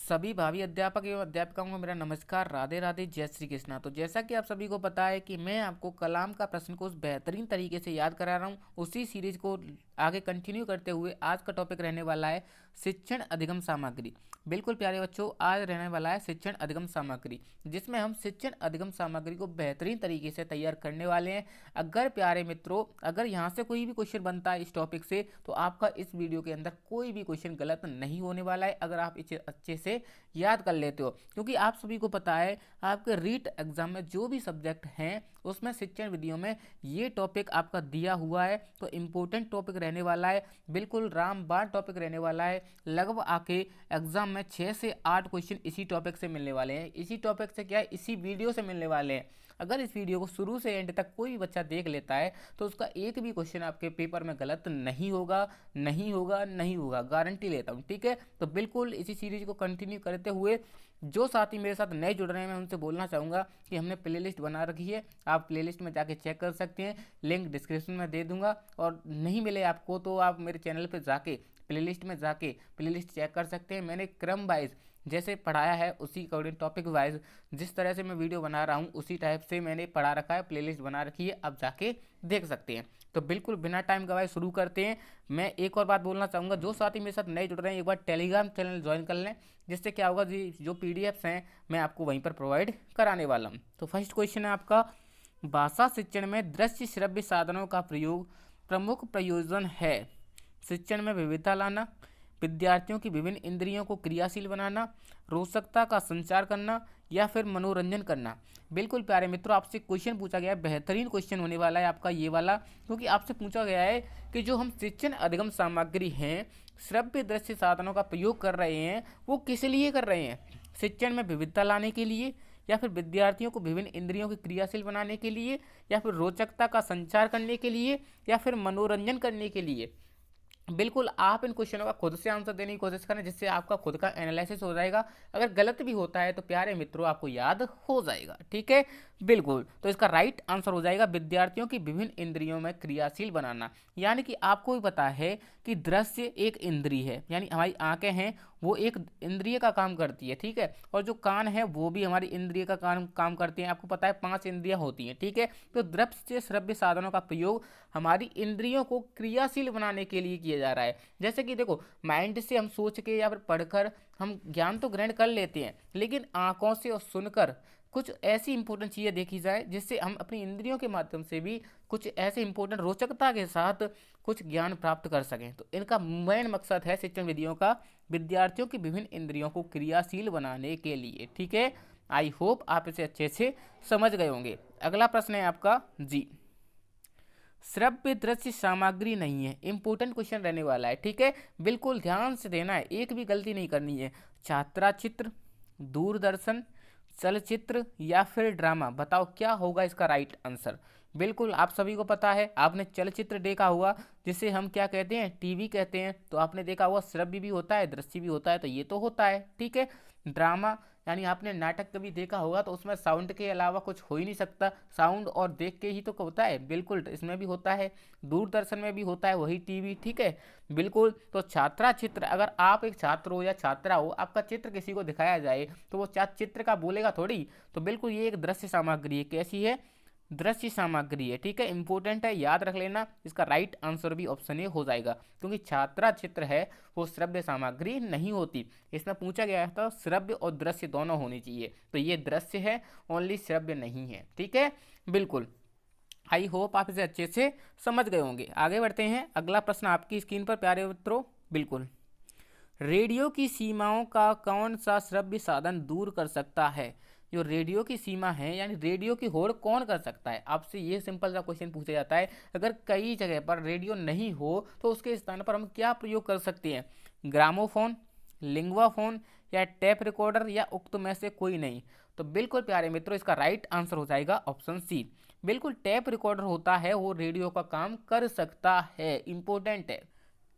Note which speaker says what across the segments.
Speaker 1: सभी भावी अध्यापक एवं अध्यापिकाओं को मेरा नमस्कार, राधे राधे, जय श्री कृष्णा। तो जैसा कि आप सभी को पता है कि मैं आपको कलाम का प्रश्न को उस बेहतरीन तरीके से याद करा रहा हूँ। उसी सीरीज को आगे कंटिन्यू करते हुए आज का टॉपिक रहने वाला है शिक्षण अधिगम सामग्री। बिल्कुल प्यारे बच्चों, आज रहने वाला है शिक्षण अधिगम सामग्री, जिसमें हम शिक्षण अधिगम सामग्री को बेहतरीन तरीके से तैयार करने वाले हैं। अगर प्यारे मित्रों, अगर यहाँ से कोई भी क्वेश्चन बनता है इस टॉपिक से, तो आपका इस वीडियो के अंदर कोई भी क्वेश्चन गलत नहीं होने वाला है, अगर आप इसे अच्छे से याद कर लेते हो। क्योंकि आप सभी को पता है आपके रीट एग्जाम में जो भी सब्जेक्ट हैं उसमें शिक्षण विधियों में ये टॉपिक आपका दिया हुआ है, तो इम्पोर्टेंट टॉपिक रहने वाला है, बिल्कुल रामबाण टॉपिक रहने वाला है। लगभग आके एग्जाम में 6 से 8 क्वेश्चन इसी टॉपिक से मिलने वाले हैं। इसी टॉपिक से क्या है, इसी वीडियो से मिलने वाले हैं। अगर इस वीडियो को शुरू से एंड तक कोई भी बच्चा देख लेता है तो उसका एक भी क्वेश्चन आपके पेपर में गलत नहीं होगा, नहीं होगा, नहीं होगा, गारंटी लेता हूँ। ठीक है, तो बिल्कुल इसी सीरीज को कंटिन्यू करते हुए जो साथी मेरे साथ नए जुड़ रहे हैं मैं उनसे बोलना चाहूँगा कि हमने प्लेलिस्ट बना रखी है, आप प्लेलिस्ट में जाके चेक कर सकते हैं, लिंक डिस्क्रिप्शन में दे दूंगा। और नहीं मिले आपको तो आप मेरे चैनल पर जाके प्लेलिस्ट में जाके प्लेलिस्ट चेक कर सकते हैं। मैंने क्रम वाइज जैसे पढ़ाया है उसी अकॉर्डिंग टॉपिक वाइज जिस तरह से मैं वीडियो बना रहा हूँ उसी टाइप से मैंने पढ़ा रखा है, प्लेलिस्ट बना रखी है, आप जाके देख सकते हैं। तो बिल्कुल बिना टाइम गवाए शुरू करते हैं। मैं एक और बात बोलना चाहूँगा, जो साथी मेरे साथ नए जुड़ रहे हैं एक बार टेलीग्राम चैनल ज्वाइन कर लें, जिससे क्या होगा जी जो पीडीएफ्स हैं मैं आपको वहीं पर प्रोवाइड कराने वाला हूँ। तो फर्स्ट क्वेश्चन है आपका, भाषा शिक्षण में दृश्य श्रव्य साधनों का प्रयोग प्रमुख प्रयोजन है। शिक्षण में विविधता लाना, विद्यार्थियों की विभिन्न इंद्रियों को क्रियाशील बनाना, रोचकता का संचार करना, या फिर मनोरंजन करना। बिल्कुल प्यारे मित्रों, आपसे क्वेश्चन पूछा गया है, बेहतरीन क्वेश्चन होने वाला है आपका ये वाला, क्योंकि आपसे पूछा गया है कि जो हम शिक्षण अधिगम सामग्री हैं श्रव्य दृश्य साधनों का प्रयोग कर रहे हैं वो किस लिए कर रहे हैं। शिक्षण में विविधता लाने के लिए, या फिर विद्यार्थियों को विभिन्न इंद्रियों की क्रियाशील बनाने के लिए, या फिर रोचकता का संचार करने के लिए, या फिर मनोरंजन करने के लिए। बिल्कुल आप इन क्वेश्चनों का खुद से आंसर देने की कोशिश करें, जिससे आपका खुद का एनालिसिस हो जाएगा। अगर गलत भी होता है तो प्यारे मित्रों आपको याद हो जाएगा। ठीक है, बिल्कुल। तो इसका राइट आंसर हो जाएगा विद्यार्थियों की विभिन्न इंद्रियों में क्रियाशील बनाना। यानी कि आपको भी पता है कि दृश्य एक इंद्रिय है, यानी हमारी आंखें हैं वो एक इंद्रिय का काम करती है। ठीक है, और जो कान है वो भी हमारी इंद्रिय का काम करती हैं। आपको पता है 5 इंद्रियां होती हैं। ठीक है, तो दृश्य श्रव्य साधनों का प्रयोग हमारी इंद्रियों को क्रियाशील बनाने के लिए किया जा रहा है। जैसे कि देखो, माइंड से हम सोच के या फिर पढ़कर हम ज्ञान तो ग्रहण कर लेते हैं, लेकिन आंखों से और सुनकर कुछ ऐसी इंपॉर्टेंट चीज़ें देखी जाए जिससे हम अपनी इंद्रियों के माध्यम से भी कुछ ऐसे इंपॉर्टेंट रोचकता के साथ कुछ ज्ञान प्राप्त कर सकें। तो इनका मेन मकसद है शिक्षण विधियों का विद्यार्थियों की विभिन्न इंद्रियों को क्रियाशील बनाने के लिए। ठीक है, आई होप आप इसे अच्छे से समझ गए होंगे। अगला प्रश्न है आपका जी, श्रव्य दृश्य सामग्री नहीं है, इंपोर्टेंट क्वेश्चन रहने वाला है। ठीक है, बिल्कुल ध्यान से देना है, एक भी गलती नहीं करनी है। छात्रा चित्र, दूरदर्शन, चलचित्र, या फिर ड्रामा, बताओ क्या होगा इसका राइट आंसर। बिल्कुल आप सभी को पता है, आपने चलचित्र देखा हुआ, जिसे हम क्या कहते हैं, टीवी कहते हैं। तो आपने देखा हुआ श्रव्य भी होता है दृश्य भी होता है, तो ये तो होता है। ठीक है, ड्रामा यानी आपने नाटक कभी देखा होगा तो उसमें साउंड के अलावा कुछ हो ही नहीं सकता, साउंड और देख के ही तो होता है। बिल्कुल इसमें भी होता है, दूरदर्शन में भी होता है, वही टीवी। ठीक है, बिल्कुल। तो छात्रा चित्र, अगर आप एक छात्र हो या छात्रा हो, आपका चित्र किसी को दिखाया जाए तो वो चित्र का बोलेगा थोड़ी। तो बिल्कुल ये एक दृश्य सामग्री है। कैसी है, दृश्य सामग्री है। ठीक है, इंपॉर्टेंट है, याद रख लेना। इसका राइट आंसर भी ऑप्शन ए हो जाएगा, क्योंकि छात्रा चित्र है वो श्रव्य सामग्री नहीं होती। इसमें पूछा गया था श्रव्य और दृश्य दोनों होनी चाहिए, तो ये दृश्य है, ओनली श्रव्य नहीं है। ठीक है, बिल्कुल। आई होप आप इसे अच्छे से समझ गए होंगे। आगे बढ़ते हैं, अगला प्रश्न आपकी स्क्रीन पर प्यारे मित्रों। बिल्कुल, रेडियो की सीमाओं का कौन सा श्रव्य साधन दूर कर सकता है। जो रेडियो की सीमा है यानी रेडियो की होड़ कौन कर सकता है, आपसे ये सिंपल सा क्वेश्चन पूछा जाता है। अगर कई जगह पर रेडियो नहीं हो तो उसके स्थान पर हम क्या प्रयोग कर सकते हैं, ग्रामोफोन, लिंगवाफोन, या टेप रिकॉर्डर, या उक्त में से कोई नहीं। तो बिल्कुल प्यारे मित्रों इसका राइट आंसर हो जाएगा ऑप्शन सी। बिल्कुल टेप रिकॉर्डर होता है वो रेडियो का काम कर सकता है, इंपॉर्टेंट है।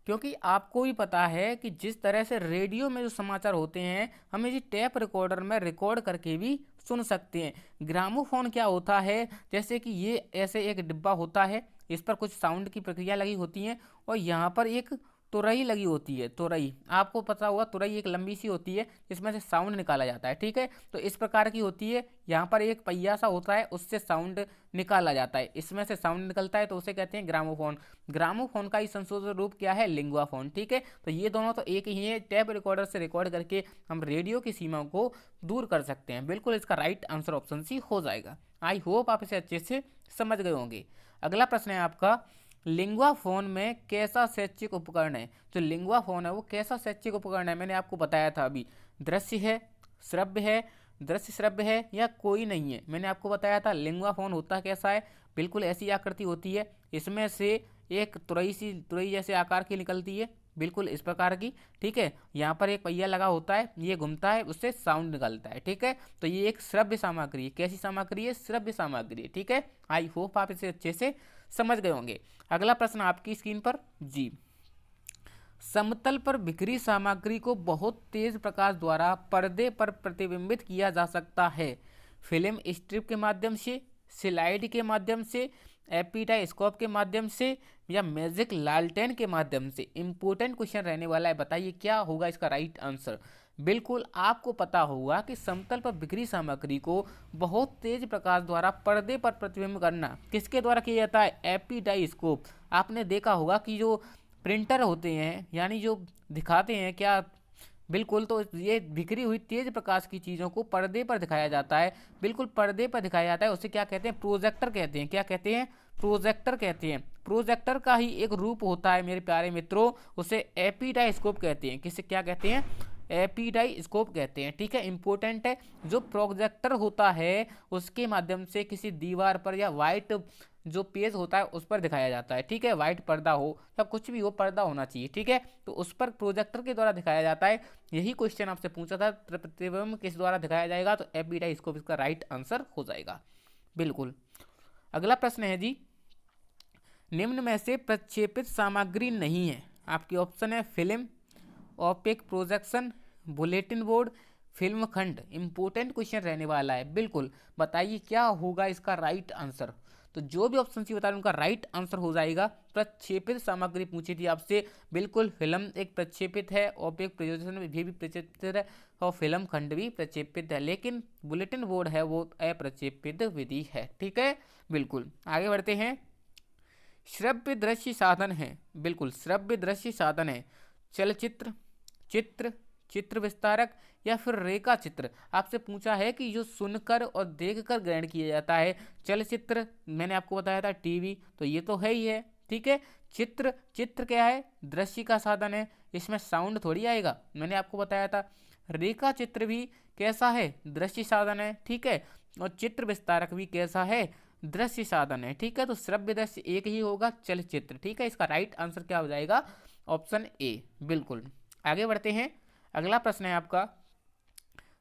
Speaker 1: क्योंकि आपको भी पता है कि जिस तरह से रेडियो में जो समाचार होते हैं हम इसी टैप रिकॉर्डर में रिकॉर्ड करके भी सुन सकते हैं। ग्रामोफोन क्या होता है, जैसे कि ये ऐसे एक डिब्बा होता है, इस पर कुछ साउंड की प्रक्रिया लगी होती है और यहाँ पर एक तुरई लगी होती है। तुरई, आपको पता होगा तुरई एक लंबी सी होती है जिसमें से साउंड निकाला जाता है, ठीक है। तो इस प्रकार की होती है। यहाँ पर एक पहिया सा होता है, उससे साउंड निकाला जाता है, इसमें से साउंड निकलता है, तो उसे कहते हैं ग्रामोफोन। ग्रामोफोन का ही संशोधित रूप क्या है? लिंगुआफोन, ठीक है। तो ये दोनों तो एक ही है। टैप रिकॉर्डर से रिकॉर्ड करके हम रेडियो की सीमा को दूर कर सकते हैं। बिल्कुल इसका राइट आंसर ऑप्शन सी हो जाएगा। आई होप आप इसे अच्छे से समझ गए होंगे। अगला प्रश्न है आपका, लिंगुआ फोन में कैसा शैक्षिक उपकरण है? जो लिंगुआ फोन है वो कैसा शैक्षिक उपकरण है? मैंने आपको बताया था अभी, दृश्य है, श्रव्य है, दृश्य श्रव्य है या कोई नहीं है। मैंने आपको बताया था लिंगुआ फोन होता कैसा है, बिल्कुल ऐसी आकृति होती है, इसमें से एक तुरई जैसे आकार की निकलती है, बिल्कुल इस प्रकार की, ठीक है। यहाँ पर एक पहिया लगा होता है, ये घूमता है, उससे साउंड निकलता है, ठीक है। तो ये एक श्रव्य सामग्री है। कैसी सामग्री है? श्रव्य सामग्री, ठीक है। आई होप आप इसे अच्छे से समझ गए होंगे। अगला प्रश्न आपकी स्क्रीन पर जी, समतल पर बिखरी सामग्री को बहुत तेज प्रकाश द्वारा पर्दे पर प्रतिबिंबित किया जा सकता है। फिल्म स्ट्रिप के माध्यम से, स्लाइड के माध्यम से, एपिटाइस्कोप के माध्यम से या मैजिक लालटेन के माध्यम से। इंपोर्टेंट क्वेश्चन रहने वाला है, बताइए क्या होगा इसका राइट आंसर। बिल्कुल आपको पता होगा कि समतल पर बिखरी सामग्री को बहुत तेज प्रकाश द्वारा पर्दे पर प्रतिबिंब करना किसके द्वारा किया जाता है? एपिटाइस्कोप। आपने देखा होगा कि जो प्रिंटर होते हैं, यानी जो दिखाते हैं क्या, बिल्कुल, तो ये बिखरी हुई तेज प्रकाश की चीज़ों को पर्दे पर दिखाया जाता है। बिल्कुल पर्दे पर दिखाया जाता है, उसे क्या कहते हैं? प्रोजेक्टर कहते हैं। क्या कहते हैं? प्रोजेक्टर कहते हैं। प्रोजेक्टर का ही एक रूप होता है मेरे प्यारे मित्रों, उसे एपिटाइस्कोप कहते हैं। किसे क्या कहते हैं? एपिटाइस्कोप कहते हैं, ठीक है। इंपॉर्टेंट है, जो प्रोजेक्टर होता है उसके माध्यम से किसी दीवार पर या वाइट जो पेज होता है उस पर दिखाया जाता है, ठीक है। वाइट पर्दा हो या कुछ भी हो, पर्दा होना चाहिए, ठीक है। तो उस पर प्रोजेक्टर के द्वारा दिखाया जाता है। यही क्वेश्चन आपसे पूछा था, प्रतिबिंब किस द्वारा दिखाया जाएगा? तो एपिटाइस्कोप इसका राइट आंसर हो जाएगा, बिल्कुल। अगला प्रश्न है जी, निम्न में से प्रक्षेपित सामग्री नहीं है। आपकी ऑप्शन है film, opaque projection, bulletin board, film खंड। इंपोर्टेंट क्वेश्चन रहने वाला है, बिल्कुल बताइए क्या होगा इसका राइट आंसर। तो जो भी ऑप्शन सी बता रहे हैं उनका राइट आंसर हो जाएगा। प्रक्षेपित सामग्री पूछी थी आपसे, बिल्कुल फिल्म एक प्रक्षेपित है, ओपेक प्रोजेक्शन भी प्रक्षेपित है और फिल्म खंड भी प्रक्षेपित है, लेकिन बुलेटिन बोर्ड है वो अप्रक्षेपित विधि है, ठीक है। बिल्कुल आगे बढ़ते हैं। श्रव्य दृश्य साधन है, बिल्कुल श्रव्य दृश्य साधन है चलचित्र, चित्र, चित्र विस्तारक या फिर रेखा चित्र। आपसे पूछा है कि जो सुनकर और देखकर ग्रहण किया जाता है। चलचित्र मैंने आपको बताया था टीवी, तो ये तो है ही है, ठीक है। चित्र, चित्र क्या है? दृश्य का साधन है, इसमें साउंड थोड़ी आएगा, मैंने आपको बताया था। रेखा चित्र भी कैसा है? दृश्य साधन है, ठीक है। और चित्र विस्तारक भी कैसा है? दृश्य साधन है, ठीक है। तो श्रव्य दृश्य एक ही होगा, चलचित्र, ठीक है। इसका राइट आंसर क्या हो जाएगा? ऑप्शन ए, बिल्कुल। आगे बढ़ते हैं। अगला प्रश्न है आपका,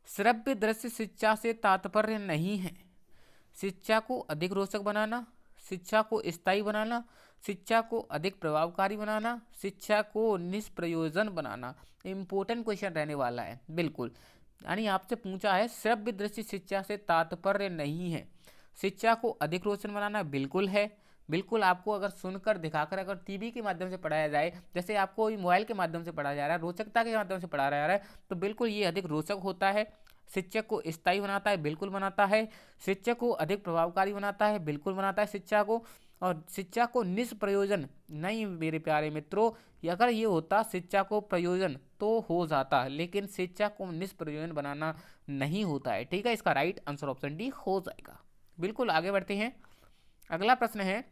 Speaker 1: श्रव्य दृश्य शिक्षा से तात्पर्य नहीं है। शिक्षा को अधिक रोचक बनाना, शिक्षा को स्थायी बनाना, शिक्षा को अधिक प्रभावकारी बनाना, शिक्षा को निष्प्रयोजन बनाना। इंपॉर्टेंट क्वेश्चन रहने वाला है, बिल्कुल। यानी आपसे पूछा है श्रव्य दृश्य शिक्षा से तात्पर्य नहीं है। शिक्षा को अधिक रोचक बनाना बिल्कुल है, बिल्कुल। आपको अगर सुनकर दिखाकर अगर टीवी के माध्यम से पढ़ाया जाए, जैसे आपको मोबाइल के माध्यम से पढ़ाया जा रहा है, रोचकता के माध्यम से पढ़ाया जा रहा है, तो बिल्कुल ये अधिक रोचक होता है। शिक्षक को स्थायी बनाता है, बिल्कुल बनाता है। शिक्षक को अधिक प्रभावकारी बनाता है, बिल्कुल बनाता है शिक्षा को। और शिक्षा को निष्प्रयोजन नहीं मेरे प्यारे मित्रों, अगर ये होता शिक्षा को प्रयोजन तो हो जाता, लेकिन शिक्षा को निष्प्रयोजन बनाना नहीं होता है, ठीक है। इसका राइट आंसर ऑप्शन डी हो जाएगा, बिल्कुल। आगे बढ़ते हैं। अगला प्रश्न है,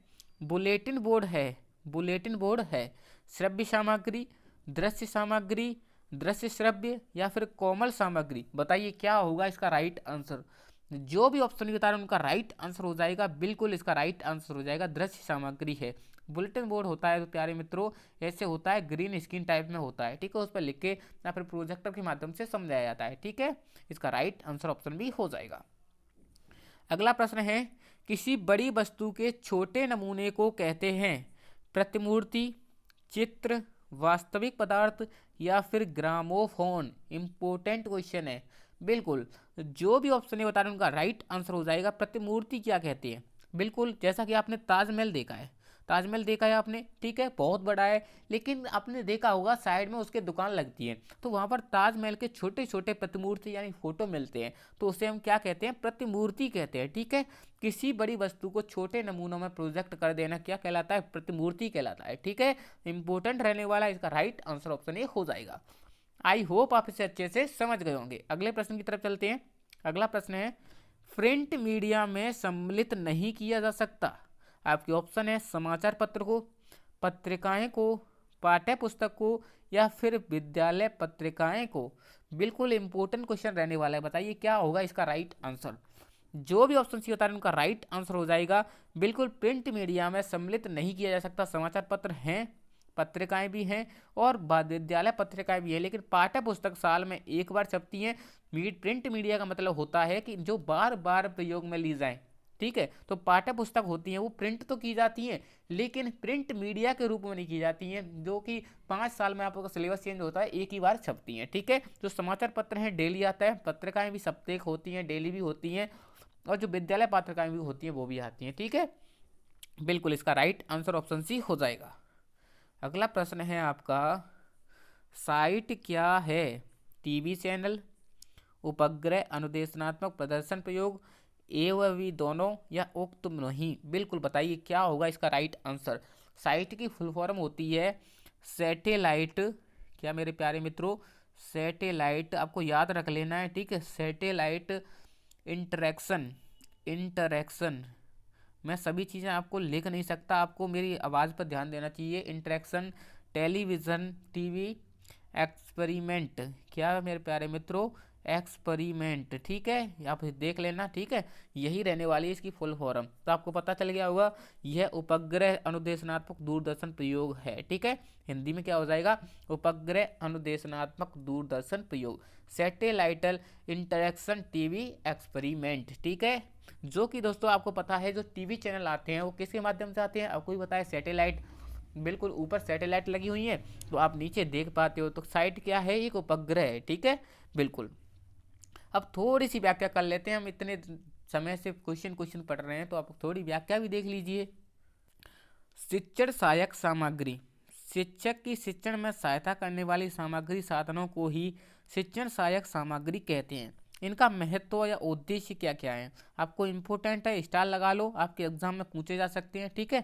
Speaker 1: बुलेटिन बोर्ड है, बुलेटिन बोर्ड है श्रव्य सामग्री, दृश्य सामग्री, दृश्य श्रव्य या फिर कोमल सामग्री। बताइए क्या होगा इसका राइट आंसर। जो भी ऑप्शन बता रहे हैं उनका राइट आंसर हो जाएगा, बिल्कुल इसका राइट आंसर हो जाएगा दृश्य सामग्री है। बुलेटिन बोर्ड होता है तो प्यारे मित्रों ऐसे होता है, ग्रीन स्क्रीन टाइप में होता है, ठीक है। उस पर लिख के या फिर प्रोजेक्टर के माध्यम से समझाया जाता है, ठीक है। इसका राइट आंसर ऑप्शन भी हो जाएगा। अगला प्रश्न है, किसी बड़ी वस्तु के छोटे नमूने को कहते हैं प्रतिमूर्ति, चित्र, वास्तविक पदार्थ या फिर ग्रामोफोन। इंपॉर्टेंट क्वेश्चन है, बिल्कुल। जो भी ऑप्शन है बता रहे हैं उनका राइट आंसर हो जाएगा। प्रतिमूर्ति क्या कहते हैं? बिल्कुल, जैसा कि आपने ताजमहल देखा है, ताजमहल देखा है आपने, ठीक है, बहुत बड़ा है, लेकिन आपने देखा होगा साइड में उसके दुकान लगती है, तो वहां पर ताजमहल के छोटे छोटे प्रतिमूर्ति यानी फोटो मिलते हैं, तो उसे हम क्या कहते हैं, प्रतिमूर्ति कहते हैं, ठीक है। किसी बड़ी वस्तु को छोटे नमूनों में प्रोजेक्ट कर देना क्या कहलाता है, प्रतिमूर्ति कहलाता है, ठीक है। इंपॉर्टेंट रहने वाला इसका राइट आंसर ऑप्शन ए हो जाएगा। आई होप आप इसे अच्छे से समझ गए होंगे। अगले प्रश्न की तरफ चलते हैं। अगला प्रश्न है, प्रिंट मीडिया में सम्मिलित नहीं किया जा सकता। आपके ऑप्शन है समाचार पत्र को, पत्रिकाएं को, पाठ्य पुस्तक को, या फिर विद्यालय पत्रिकाएं को। बिल्कुल इंपॉर्टेंट क्वेश्चन रहने वाला है, बताइए क्या होगा इसका राइट आंसर। जो भी ऑप्शन सी होता है उनका राइट आंसर हो जाएगा। बिल्कुल प्रिंट मीडिया में सम्मिलित नहीं किया जा सकता। समाचार पत्र हैं, पत्रिकाएं भी हैं और विद्यालय पत्रिकाएं भी है, लेकिन पाठ्य पुस्तक साल में एक बार छपती हैं। प्रिंट मीडिया का मतलब होता है कि जो बार बार प्रयोग में ली जाए, ठीक है। तो पाठ्य पुस्तक होती हैं वो प्रिंट तो की जाती हैं, लेकिन प्रिंट मीडिया के रूप में नहीं की जाती हैं, जो कि 5 साल में आपका सिलेबस चेंज होता है, एक ही बार छपती हैं, ठीक है। जो समाचार पत्र हैं डेली आता है, पत्रिकाएं भी साप्ताहिक होती हैं, डेली भी होती हैं, और जो विद्यालय पत्रिकाएं भी होती हैं वो भी आती हैं, ठीक है। बिल्कुल इसका राइट आंसर ऑप्शन सी हो जाएगा। अगला प्रश्न है आपका, साइट क्या है, टीवी चैनल, उपग्रह अनुदेशनात्मक प्रदर्शन प्रयोग, ए व बी दोनों, या उक्त नहीं। बिल्कुल बताइए क्या होगा इसका राइट आंसर। साइट की फुल फॉर्म होती है सैटेलाइट, क्या मेरे प्यारे मित्रों, सैटेलाइट आपको याद रख लेना है, ठीक है। सैटेलाइट इंटरेक्शन, इंटरेक्शन, मैं सभी चीज़ें आपको लिख नहीं सकता, आपको मेरी आवाज़ पर ध्यान देना चाहिए। इंटरेक्शन, टेलीविज़न, टीवी, एक्सपेरिमेंट, क्या मेरे प्यारे मित्रों, एक्सपेरिमेंट, ठीक है, आप देख लेना, ठीक है। यही रहने वाली है इसकी फुल फॉर्म, तो आपको पता चल गया होगा यह उपग्रह अनुदेशनात्मक दूरदर्शन प्रयोग है, ठीक है। हिंदी में क्या हो जाएगा, उपग्रह अनुदेशनात्मक दूरदर्शन प्रयोग, सैटेलाइटल इंटरेक्शन टीवी एक्सपेरिमेंट, ठीक है। जो कि दोस्तों आपको पता है जो टीवी चैनल आते हैं वो किसके माध्यम से आते हैं, आपको भी पता है सैटेलाइट। बिल्कुल ऊपर सैटेलाइट लगी हुई है तो आप नीचे देख पाते हो, तो साइट क्या है, एक उपग्रह है, ठीक है। बिल्कुल, अब थोड़ी सी व्याख्या कर लेते हैं, हम इतने समय से क्वेश्चन क्वेश्चन पढ़ रहे हैं तो आप थोड़ी व्याख्या भी देख लीजिए। शिक्षण सहायक सामग्री, शिक्षक की शिक्षण में सहायता करने वाली सामग्री साधनों को ही शिक्षण सहायक सामग्री कहते हैं। इनका महत्व या उद्देश्य क्या क्या है, आपको इम्पोर्टेंट है, स्टार लगा लो, आपके एग्जाम में पूछे जा सकते हैं, ठीक है।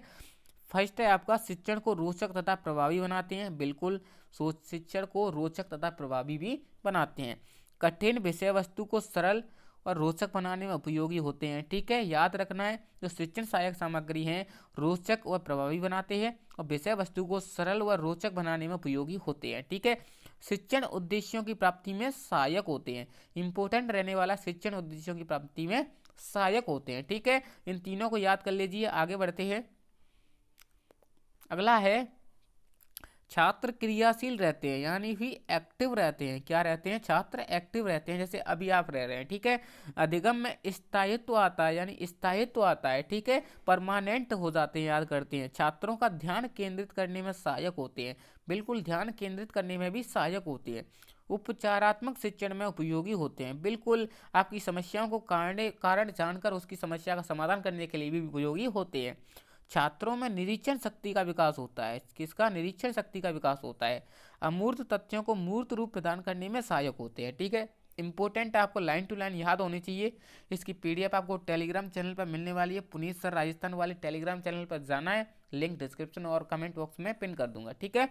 Speaker 1: फर्स्ट है आपका, शिक्षण को रोचक तथा प्रभावी बनाते हैं। बिल्कुल, शिक्षण को रोचक तथा प्रभावी भी बनाते हैं। कठिन विषय वस्तु को सरल और रोचक बनाने में उपयोगी होते हैं, ठीक है। याद रखना है, जो शिक्षण सहायक सामग्री हैं रोचक और प्रभावी बनाते हैं और विषय वस्तु को सरल व रोचक बनाने में उपयोगी होते हैं, ठीक है। शिक्षण उद्देश्यों की प्राप्ति में सहायक होते हैं। इंपॉर्टेंट रहने वाला, शिक्षण उद्देश्यों की प्राप्ति में सहायक होते हैं, ठीक है। इन तीनों को याद कर लीजिए। आगे बढ़ते हैं। अगला है, छात्र क्रियाशील रहते हैं यानी कि एक्टिव रहते हैं। क्या रहते हैं, छात्र एक्टिव रहते हैं, जैसे अभी आप रह रहे हैं, ठीक है। अधिगम में स्थायित्व आता है यानी स्थायित्व आता है, ठीक है। परमानेंट हो जाते हैं, याद करते हैं। छात्रों का ध्यान केंद्रित करने में सहायक होते हैं। बिल्कुल, ध्यान केंद्रित करने में भी सहायक होते हैं। उपचारात्मक शिक्षण में उपयोगी होते हैं। बिल्कुल, आपकी समस्याओं को कारण जानकर उसकी समस्या का समाधान करने के लिए भी उपयोगी होते हैं। छात्रों में निरीक्षण शक्ति का विकास होता है। किसका, निरीक्षण शक्ति का विकास होता है। अमूर्त तथ्यों को मूर्त रूप प्रदान करने में सहायक होते हैं, ठीक है। इंपॉर्टेंट, आपको लाइन टू लाइन याद होनी चाहिए। इसकी पीडीएफ आपको टेलीग्राम चैनल पर मिलने वाली है। पुनीत सर राजस्थान वाले टेलीग्राम चैनल पर जाना है, लिंक डिस्क्रिप्शन और कमेंट बॉक्स में पिन कर दूंगा, ठीक है।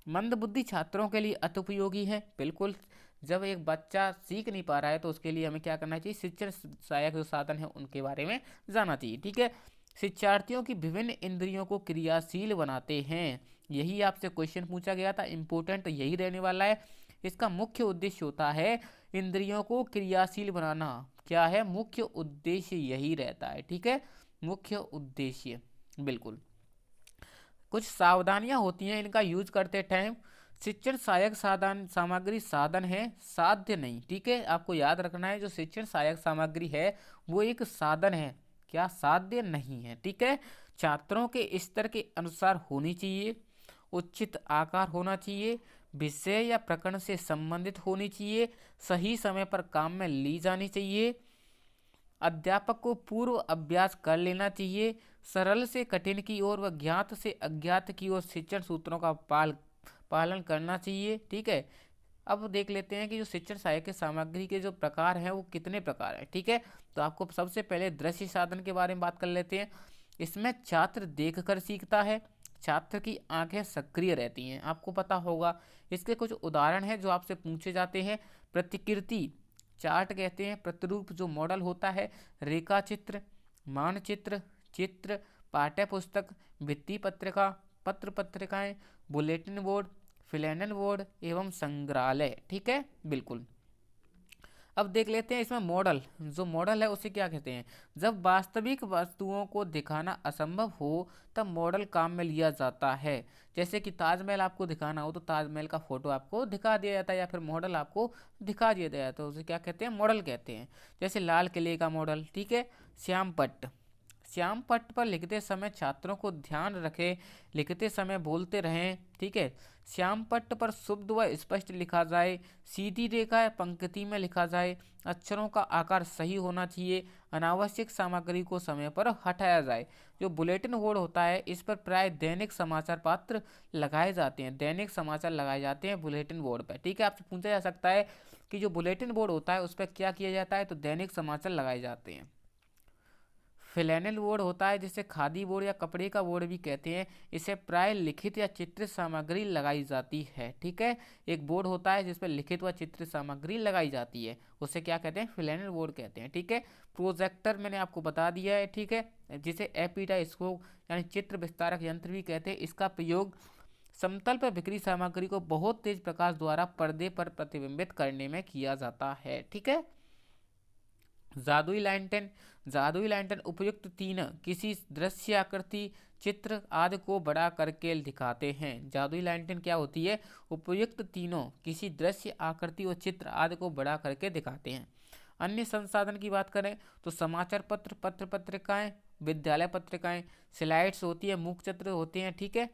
Speaker 1: मंदबुद्धि छात्रों के लिए अति उपयोगी है। बिल्कुल, जब एक बच्चा सीख नहीं पा रहा है तो उसके लिए हमें क्या करना चाहिए, शिक्षण सहायक जो साधन है उनके बारे में जानना चाहिए, ठीक है। शिक्षार्थियों की विभिन्न इंद्रियों को क्रियाशील बनाते हैं। यही आपसे क्वेश्चन पूछा गया था, इंपॉर्टेंट यही रहने वाला है। इसका मुख्य उद्देश्य होता है इंद्रियों को क्रियाशील बनाना। क्या है, मुख्य उद्देश्य यही रहता है, ठीक है, मुख्य उद्देश्य। बिल्कुल, कुछ सावधानियां होती हैं इनका यूज करते टाइम। शिक्षण सहायक साधन सामग्री साधन है, साध्य नहीं, ठीक है। आपको याद रखना है, जो शिक्षण सहायक सामग्री है वो एक साधन है, क्या, साध्य नहीं है, ठीक है। छात्रों के स्तर के अनुसार होनी चाहिए, उचित आकार होना चाहिए, विषय या प्रकरण से संबंधित होनी चाहिए, सही समय पर काम में ली जानी चाहिए, अध्यापक को पूर्व अभ्यास कर लेना चाहिए। सरल से कठिन की ओर व ज्ञात से अज्ञात की ओर शिक्षण सूत्रों का पालन करना चाहिए। ठीक है। अब देख लेते हैं कि जो शिक्षण सहायक सामग्री के जो प्रकार हैं वो कितने प्रकार हैं। ठीक है। तो आपको सबसे पहले दृश्य साधन के बारे में बात कर लेते हैं। इसमें छात्र देखकर सीखता है। छात्र की आंखें सक्रिय रहती हैं, आपको पता होगा। इसके कुछ उदाहरण हैं जो आपसे पूछे जाते हैं। प्रतिकृति चार्ट कहते हैं, प्रतिरूप जो मॉडल होता है, रेखा चित्र, मानचित्र, चित्र, पाठ्य पुस्तक, भित्ति पत्रिका, पत्र पत्रिकाएं, बुलेटिन बोर्ड, फ्लैनल बोर्ड एवं संग्रहालय। ठीक है, बिल्कुल। अब देख लेते हैं इसमें मॉडल, जो मॉडल है उसे क्या कहते हैं। जब वास्तविक वस्तुओं को दिखाना असंभव हो तब मॉडल काम में लिया जाता है। जैसे कि ताजमहल आपको दिखाना हो तो ताजमहल का फोटो आपको दिखा दिया जाता है या फिर मॉडल आपको दिखा दिया जाता है, उसे क्या कहते हैं, मॉडल कहते हैं। जैसे लाल किले का मॉडल। ठीक है। श्यामपट्ट, श्याम पट्ट पर लिखते समय छात्रों को ध्यान रखें, लिखते समय बोलते रहें। ठीक है। श्याम पट्ट पर शुद्ध व स्पष्ट लिखा जाए, सीधी रेखा पंक्ति में लिखा जाए, अक्षरों का आकार सही होना चाहिए, अनावश्यक सामग्री को समय पर हटाया जाए। जो बुलेटिन बोर्ड होता है इस पर प्राय दैनिक समाचार पत्र लगाए जाते हैं, दैनिक समाचार लगाए जाते हैं बुलेटिन बोर्ड पर। ठीक है। आपसे पूछा जा सकता है कि जो बुलेटिन बोर्ड होता है उस पर क्या किया जाता है, तो दैनिक समाचार लगाए जाते हैं। फ्लैनेल बोर्ड होता है जिसे खादी बोर्ड या कपड़े का बोर्ड भी कहते हैं, इसे प्राय लिखित या चित्रित सामग्री लगाई जाती है। ठीक है। एक बोर्ड होता है जिस पर लिखित व चित्रित सामग्री लगाई जाती है, उसे क्या कहते हैं, फ्लैनेल बोर्ड कहते हैं। ठीक है। प्रोजेक्टर मैंने आपको बता दिया है। ठीक है। जिसे एपिटास्कोप यानी चित्र विस्तारक यंत्र भी कहते हैं, इसका प्रयोग समतल पर बिखरी सामग्री को बहुत तेज प्रकाश द्वारा पर्दे पर प्रतिबिंबित करने में किया जाता है। ठीक है। जादुई लैंटर्न, जादुई लैंटर्न उपयुक्त तीन किसी दृश्य आकृति, चित्र आदि को बड़ा करके दिखाते हैं। जादुई लैंटर्न क्या होती है, उपयुक्त तीनों किसी दृश्य आकृति और चित्र आदि को बड़ा करके दिखाते हैं। अन्य संसाधन की बात करें तो समाचार पत्र, पत्र पत्रिकाएं, विद्यालय पत्रिकाएं, स्लाइड्स होती है, मूक चित्र होते हैं। ठीक है।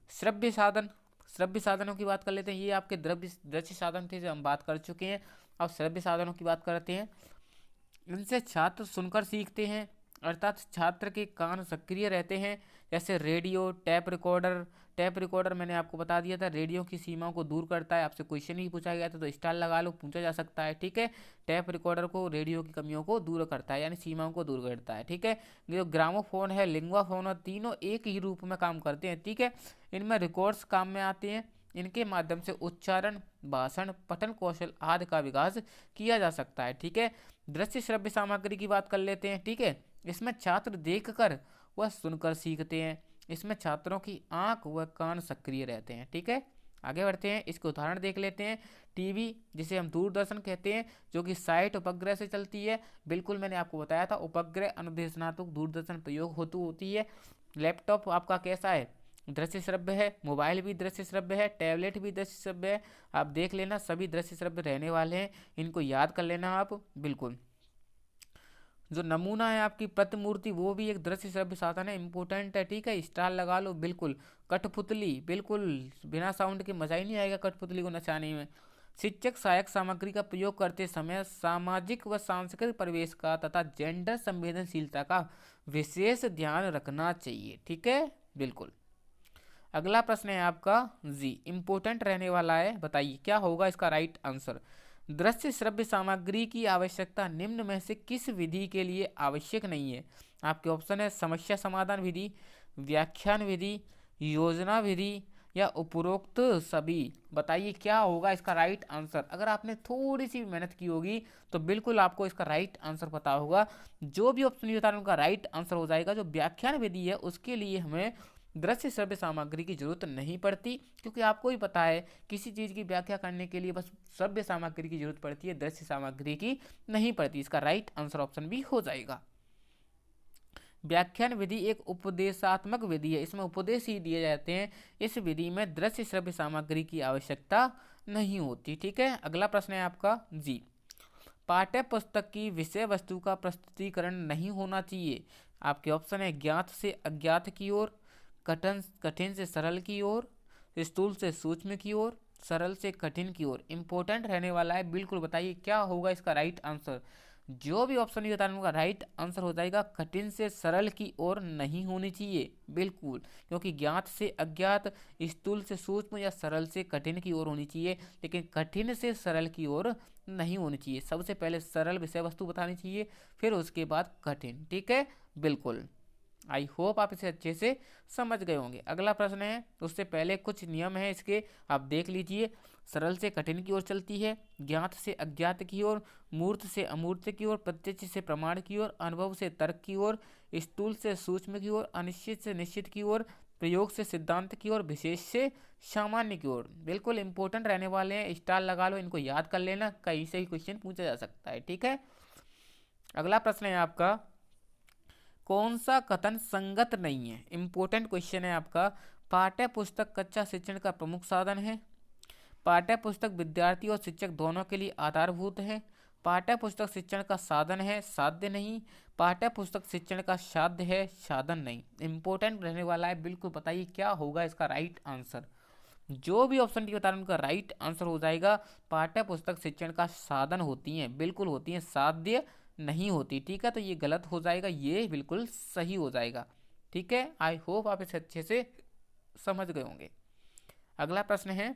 Speaker 1: श्रव्य साधन, श्रव्य साधनों की बात कर लेते हैं। ये आपके द्रव्य दृश्य साधन थे जो हम बात कर चुके हैं। अब श्रव्य साधनों की बात करते हैं। इनसे छात्र सुनकर सीखते हैं, अर्थात छात्र के कान सक्रिय रहते हैं। जैसे radio, tap recorder, tap recorder मैंने आपको बता दिया था, रेडियो की सीमाओं को दूर करता है। आपसे क्वेश्चन ही पूछा गया था तो स्टार लगा लो, पूछा जा सकता है। ठीक है। टैप रिकॉर्डर को रेडियो की कमियों को दूर करता है, यानी सीमाओं को दूर करता है। ठीक है। जो ग्रामोफोन है, लिंगवा फोन है, तीनों एक ही रूप में काम करते हैं। ठीक है। इनमें रिकॉर्ड्स काम में आते हैं, इनके माध्यम से उच्चारण, भाषण, पठन कौशल आदि का विकास किया जा सकता है। ठीक है। दृश्य श्रव्य सामग्री की बात कर लेते हैं। ठीक है। इसमें छात्र देखकर व सुनकर सीखते हैं, इसमें छात्रों की आंख व कान सक्रिय रहते हैं। ठीक है। आगे बढ़ते हैं, इसके उदाहरण देख लेते हैं। टीवी, जिसे हम दूरदर्शन कहते हैं, जो कि साइट उपग्रह से चलती है। बिल्कुल, मैंने आपको बताया था उपग्रह अनुदेशनात्मक दूरदर्शन प्रयोग हेतु होती है। लैपटॉप आपका कैसा है, दृश्य श्रव्य है। मोबाइल भी दृश्य श्रव्य है, टैबलेट भी दृश्य श्रव्य है। आप देख लेना, सभी दृश्य श्रव्य रहने वाले हैं, इनको याद कर लेना आप। बिल्कुल। जो नमूना है आपकी प्रतिमूर्ति, वो भी एक दृश्य श्रव्य साधन है, इंपॉर्टेंट है। ठीक है। स्टार लगा लो। बिल्कुल। कठपुतली, बिल्कुल बिना साउंड के मजा ही नहीं आएगा कठपुतली को नचाने में। शिक्षक सहायक सामग्री का प्रयोग करते समय सामाजिक व सांस्कृतिक परिवेश का तथा जेंडर संवेदनशीलता का विशेष ध्यान रखना चाहिए। ठीक है। बिल्कुल। अगला प्रश्न है आपका जी, इंपॉर्टेंट रहने वाला है, बताइए क्या होगा इसका राइट आंसर। दृश्य श्रव्य सामग्री की आवश्यकता निम्न में से किस विधि के लिए आवश्यक नहीं है। आपके ऑप्शन है समस्या समाधान विधि, व्याख्यान विधि, योजना विधि या उपरोक्त सभी। बताइए क्या होगा इसका राइट आंसर। अगर आपने थोड़ी सी मेहनत की होगी तो बिल्कुल आपको इसका राइट आंसर पता होगा। जो भी ऑप्शन बता रहा हूं उनका राइट आंसर हो जाएगा। जो व्याख्यान विधि है उसके लिए हमें दृश्य श्रव्य सामग्री की जरूरत नहीं पड़ती, क्योंकि आपको ही पता है किसी चीज़ की व्याख्या करने के लिए बस श्रव्य सामग्री की जरूरत पड़ती है, दृश्य सामग्री की नहीं पड़ती। इसका राइट आंसर ऑप्शन भी हो जाएगा। व्याख्यान विधि एक उपदेशात्मक विधि है, इसमें उपदेश ही दिए जाते हैं। इस विधि में दृश्य श्रव्य सामग्री की आवश्यकता नहीं होती। ठीक है। अगला प्रश्न है आपका जी, पाठ्य पुस्तक की विषय वस्तु का प्रस्तुतिकरण नहीं होना चाहिए। आपके ऑप्शन है ज्ञात से अज्ञात की ओर, कठिन कठिन से सरल की ओर, स्थूल से सूक्ष्म की ओर, सरल से कठिन की ओर। इंपॉर्टेंट रहने वाला है, बिल्कुल बताइए क्या होगा इसका राइट आंसर। जो भी ऑप्शन ये बता रहा हूँ उनका राइट आंसर हो जाएगा कठिन से सरल की ओर नहीं होनी चाहिए, बिल्कुल, क्योंकि ज्ञात से अज्ञात, स्थूल से सूक्ष्म या सरल से कठिन की ओर होनी चाहिए, लेकिन कठिन से सरल की ओर नहीं होनी चाहिए। सबसे पहले सरल विषय वस्तु बतानी चाहिए, फिर उसके बाद कठिन, ठीक है, बिल्कुल। आई होप आप इसे अच्छे से समझ गए होंगे। अगला प्रश्न है, उससे पहले कुछ नियम है इसके, आप देख लीजिए। सरल से कठिन की ओर चलती है, ज्ञात से अज्ञात की ओर, मूर्त से अमूर्त की ओर, प्रत्यक्ष से प्रमाण की ओर, अनुभव से तर्क की ओर, स्थूल से सूक्ष्म की ओर, अनिश्चित से निश्चित की ओर, प्रयोग से सिद्धांत की ओर, विशेष से सामान्य की ओर। बिल्कुल इंपॉर्टेंट रहने वाले हैं, स्टार लगा लो, इनको याद कर लेना, कहीं से ही क्वेश्चन पूछा जा सकता है, ठीक है। अगला प्रश्न है आपका, कौन सा कथन संगत नहीं है? इंपॉर्टेंट क्वेश्चन है आपका। पाठ्य पुस्तक कक्षा शिक्षण का प्रमुख साधन है। पाठ्य पुस्तक विद्यार्थी और शिक्षक दोनों के लिए आधारभूत है। पाठ्य पुस्तक शिक्षण का साधन है, साध्य नहीं। पाठ्य पुस्तक शिक्षण का साध्य है, साधन नहीं। इंपॉर्टेंट रहने वाला है, बिल्कुल बताइए क्या होगा इसका राइट आंसर। जो भी ऑप्शन डी बता रहा हूं उनका राइट आंसर हो जाएगा पाठ्य पुस्तक शिक्षण का साधन होती हैं, बिल्कुल होती हैं, साध्य नहीं होती, ठीक है। तो ये गलत हो जाएगा, ये बिल्कुल सही हो जाएगा, ठीक है। आई होप आप इसे अच्छे से समझ गए होंगे। अगला प्रश्न है,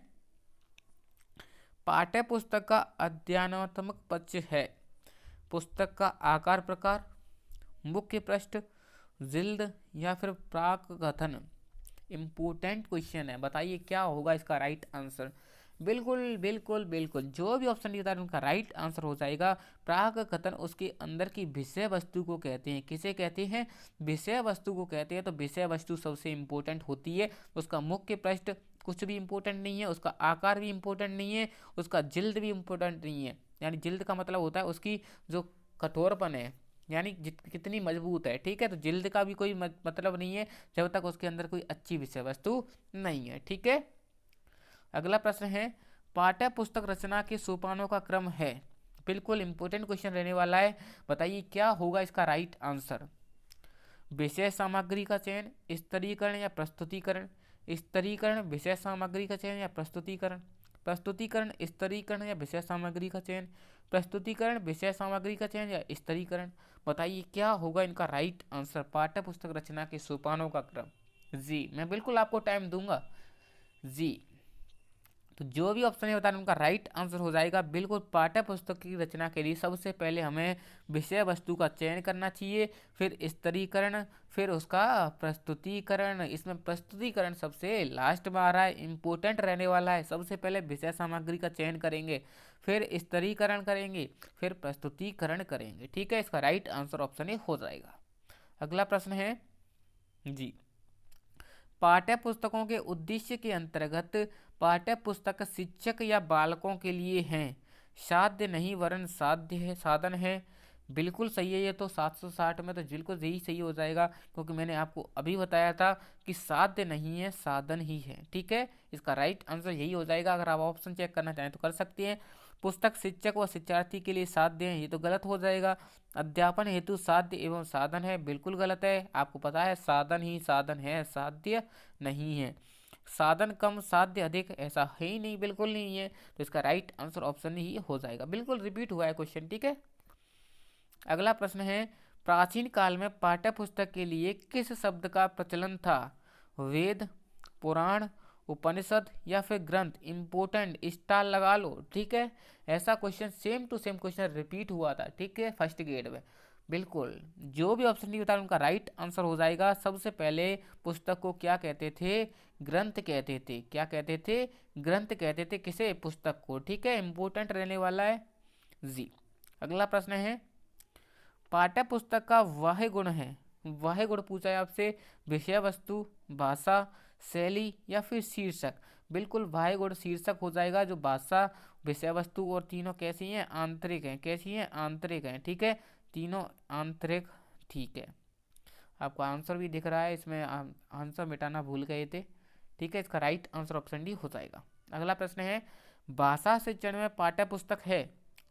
Speaker 1: पाठ्य पुस्तक का अध्ययनात्मक पक्ष है। पुस्तक का आकार प्रकार, मुख्य पृष्ठ, जिल्द या फिर प्राक कथन। इम्पोर्टेंट क्वेश्चन है, बताइए क्या होगा इसका राइट आंसर। बिल्कुल बिल्कुल बिल्कुल, जो भी ऑप्शन दिया था उनका राइट आंसर हो जाएगा प्राक कथन। उसके अंदर की विषय वस्तु को कहते हैं, किसे कहते हैं? विषय वस्तु को कहते हैं। तो विषय वस्तु सबसे इंपॉर्टेंट होती है। उसका मुख्य पृष्ठ कुछ भी इंपॉर्टेंट नहीं है, उसका आकार भी इंपॉर्टेंट नहीं है, उसका जिल्द भी इंपॉर्टेंट नहीं है। यानी जिल्द का मतलब होता है उसकी जो कठोरपन है, यानी कितनी मजबूत है, ठीक है। तो जिल्द का भी कोई मतलब नहीं है जब तक उसके अंदर कोई अच्छी विषय वस्तु नहीं है, ठीक है। अगला प्रश्न है, पाठ्य पुस्तक रचना के सोपानों का क्रम है। बिल्कुल इंपॉर्टेंट क्वेश्चन रहने वाला है, बताइए क्या होगा इसका राइट आंसर। विषय सामग्री का चयन, स्तरीकरण या प्रस्तुतिकरण। स्तरीकरण, विषय सामग्री का चयन या प्रस्तुतिकरण। प्रस्तुतिकरण, स्तरीकरण या विषय सामग्री का चयन। प्रस्तुतिकरण, विषय सामग्री का चयन या स्तरीकरण। बताइए क्या होगा इनका राइट आंसर। पाठ्य पुस्तक रचना के सोपानों का क्रम। जी, मैं बिल्कुल आपको टाइम दूंगा। जी, तो जो भी ऑप्शन है बता रहे उनका राइट आंसर हो जाएगा बिल्कुल। पाठ्य पुस्तक की रचना के लिए सबसे पहले हमें विषय वस्तु का चयन करना चाहिए, फिर स्तरीकरण, फिर उसका प्रस्तुतिकरण। इसमें प्रस्तुतिकरण सबसे लास्ट में आ रहा है, इंपॉर्टेंट रहने वाला है। सबसे पहले विषय सामग्री का चयन करेंगे, फिर स्तरीकरण करेंगे, फिर प्रस्तुतिकरण करेंगे, ठीक है। इसका राइट आंसर ऑप्शन ए हो जाएगा। अगला प्रश्न है जी, पाठ्य पुस्तकों के उद्देश्य के अंतर्गत पाठ्य पुस्तक शिक्षक या बालकों के लिए हैं, साध्य नहीं वरन साध्य है, साधन है। बिल्कुल सही है, ये तो 760 में तो बिल्कुल यही सही हो जाएगा, क्योंकि मैंने आपको अभी बताया था कि साध्य नहीं है, साधन ही है, ठीक है। इसका राइट आंसर यही हो जाएगा। अगर आप ऑप्शन चेक करना चाहें तो कर सकते हैं। पुस्तक शिक्षक व शिक्षार्थी के लिए साध्य है, ये तो गलत हो जाएगा। अध्यापन हेतु साध्य एवं साधन है, बिल्कुल गलत है। आपको पता है साधन ही साधन है, साध्य नहीं है। साधन कम साध्य अधिक, ऐसा है ही नहीं, बिल्कुल नहीं है। तो इसका राइट आंसर ऑप्शन ही हो जाएगा। बिल्कुल रिपीट हुआ है क्वेश्चन, ठीक है। अगला प्रश्न है, प्राचीन काल में पाठ्य पुस्तक के लिए किस शब्द का प्रचलन था? वेद, पुराण, उपनिषद या फिर ग्रंथ। इंपोर्टेंट, स्टार लगा लो, ठीक है। ऐसा question same to same question repeat हुआ था, ठीक है, फर्स्ट ग्रेड में। बिल्कुल, जो भी ऑप्शन नहीं बता उनका राइट आंसर हो जाएगा। सबसे पहले पुस्तक को क्या कहते थे? ग्रंथ कहते थे। क्या कहते थे? ग्रंथ कहते थे, किसे? पुस्तक को, ठीक है। इंपोर्टेंट रहने वाला है जी। अगला प्रश्न है, पाठ्य पुस्तक का वह गुण है, वह गुण पूछा है आपसे, विषय वस्तु, भाषा, शैली या फिर शीर्षक। बिल्कुल वह गुण शीर्षक हो जाएगा। जो भाषा, विषय वस्तु और तीनों कैसी हैं? आंतरिक हैं। कैसी हैं? आंतरिक हैं, ठीक है, तीनों आंतरिक, ठीक है। आपको आंसर भी दिख रहा है इसमें, आंसर मिटाना भूल गए थे, ठीक है। इसका राइट आंसर ऑप्शन डी हो जाएगा। अगला प्रश्न है, भाषा शिक्षण में पाठ्य पुस्तक है